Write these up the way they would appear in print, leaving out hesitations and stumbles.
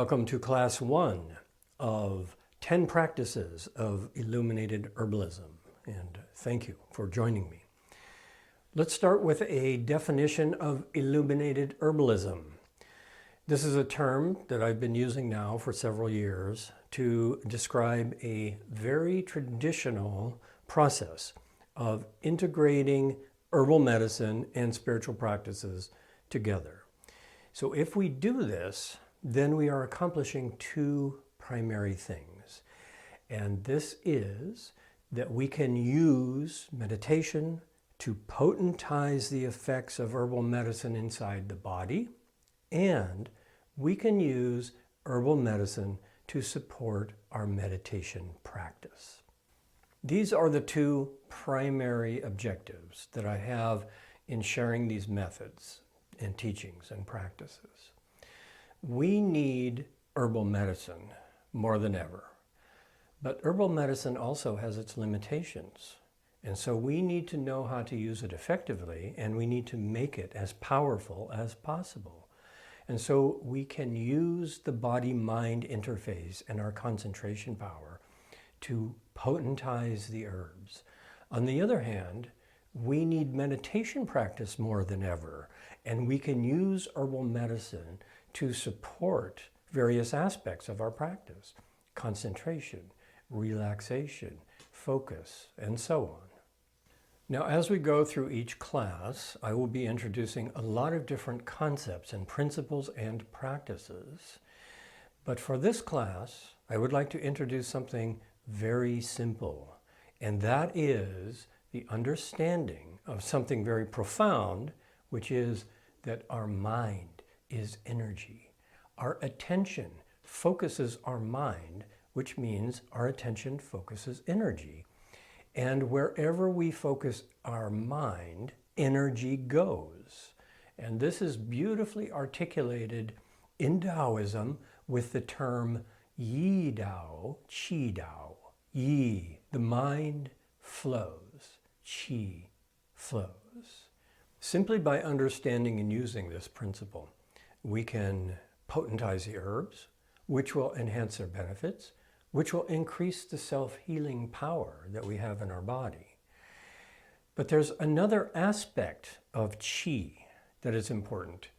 Welcome to Class 1 of 10 Practices of Illuminated Herbalism, and thank you for joining me. Let's start with a definition of Illuminated Herbalism. This is a term that I've been using now for several years to describe a very traditional process of integrating herbal medicine and spiritual practices together. So if we do this, then we are accomplishing two primary things. And this is that we can use meditation to potentize the effects of herbal medicine inside the body, and we can use herbal medicine to support our meditation practice. These are the two primary objectives that I have in sharing these methods and teachings and practices. We need herbal medicine more than ever, but herbal medicine also has its limitations. And so we need to know how to use it effectively, and we need to make it as powerful as possible. And so we can use the body-mind interface and our concentration power to potentize the herbs. On the other hand, we need meditation practice more than ever, and we can use herbal medicine to support various aspects of our practice: concentration, relaxation, focus, and so on. Now, as we go through each class, I will be introducing a lot of different concepts and principles and practices. But for this class, I would like to introduce something very simple, and that is the understanding of something very profound, which is that our mind is energy. Our attention focuses our mind, which means our attention focuses energy. And wherever we focus our mind, energy goes. And this is beautifully articulated in Taoism with the term Yi Dao, Qi Dao. Yi, the mind flows, Qi flows. Simply by understanding and using this principle, we can potentize the herbs, which will enhance their benefits, which will increase the self-healing power that we have in our body. But there's another aspect of qi that is important,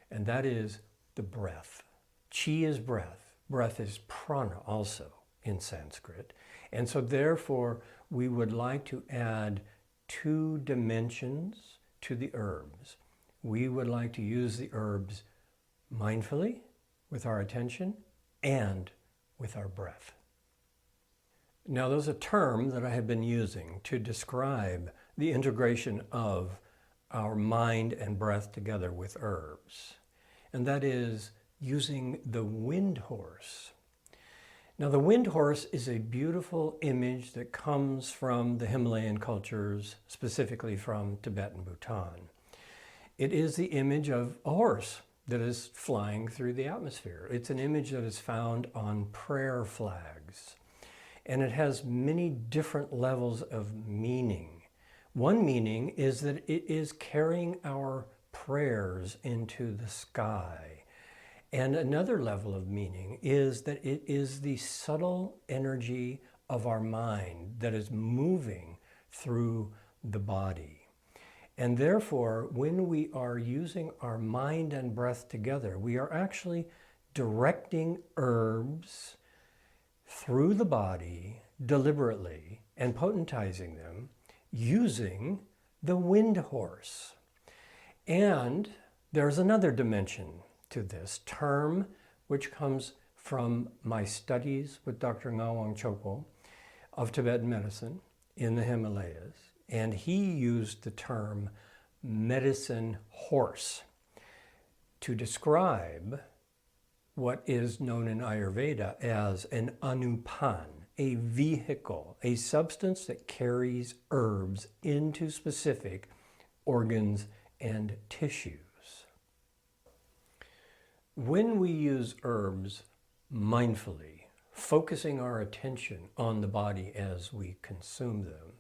and that is the breath. Qi is breath. Breath is prana also in Sanskrit. And so therefore, we would like to add two dimensions to the herbs. We would like to use the herbs mindfully, with our attention, and with our breath. Now, there's a term that I have been using to describe the integration of our mind and breath together with herbs, and that is using the wind horse. Now, the wind horse is a beautiful image that comes from the Himalayan cultures, specifically from Tibet and Bhutan. It is the image of a horse that is flying through the atmosphere. It's an image that is found on prayer flags, and it has many different levels of meaning. One meaning is that it is carrying our prayers into the sky. And another level of meaning is that it is the subtle energy of our mind that is moving through the body. And therefore, when we are using our mind and breath together, we are actually directing herbs through the body deliberately and potentizing them using the wind horse. And there's another dimension to this term, which comes from my studies with Dr. Ngawang Chokpo of Tibetan medicine in the Himalayas. And he used the term medicine horse to describe what is known in Ayurveda as an anupan, a vehicle, a substance that carries herbs into specific organs and tissues. When we use herbs mindfully, focusing our attention on the body as we consume them,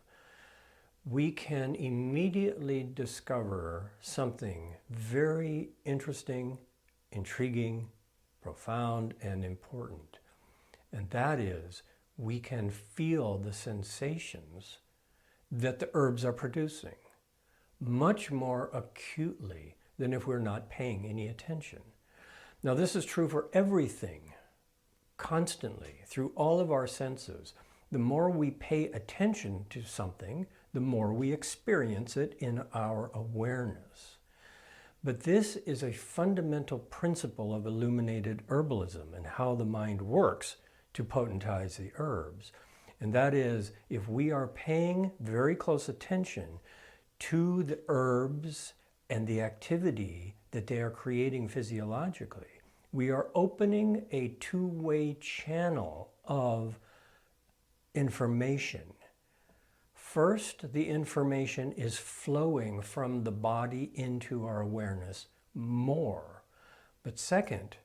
we can immediately discover something very interesting, intriguing, profound and important. And that is, we can feel the sensations that the herbs are producing much more acutely than if we're not paying any attention. Now, this is true for everything, constantly, through all of our senses. The more we pay attention to something, the more we experience it in our awareness. But this is a fundamental principle of illuminated herbalism and how the mind works to potentize the herbs. And that is, if we are paying very close attention to the herbs and the activity that they are creating physiologically, we are opening a two-way channel of information. First, the information is flowing from the body into our awareness more. But second,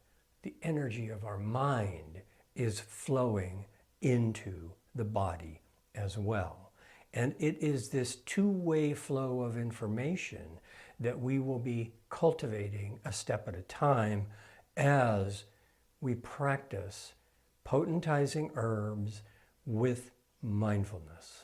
the energy of our mind is flowing into the body as well. And it is this two-way flow of information that we will be cultivating a step at a time as we practice potentizing herbs with mindfulness.